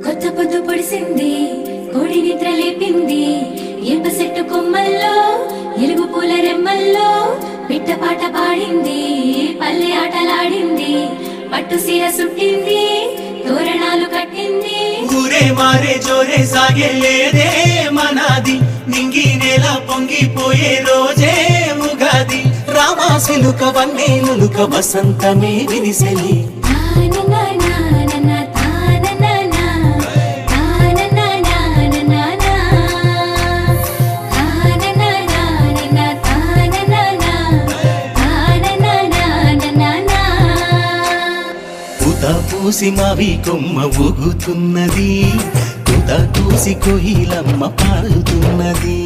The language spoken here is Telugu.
కొత్త పొద్దు పొడిసింది, కోడి నిద్ర లేపింది. ఏప చెట్టు కొమ్మల్లో, ఎలుగు పూల రెమ్మల్లో పిట్ట పాట పాడింది, పల్లె ఆటలాడింది. పట్టు సీర సుట్టింది, తోరణాలు కట్టింది. ఊరే మారే జోరే సాగే లేదే మనాది, నింగి నేల పొంగిపోయే రోజే ఉగాది. రామాసిలుక వన్నేలుక వసంతమే విరిసెలి. పూసి మావి కొమ్మ ఊగుతున్నది, తుద కూసి కోయిలమ్మ పాడుతున్నది.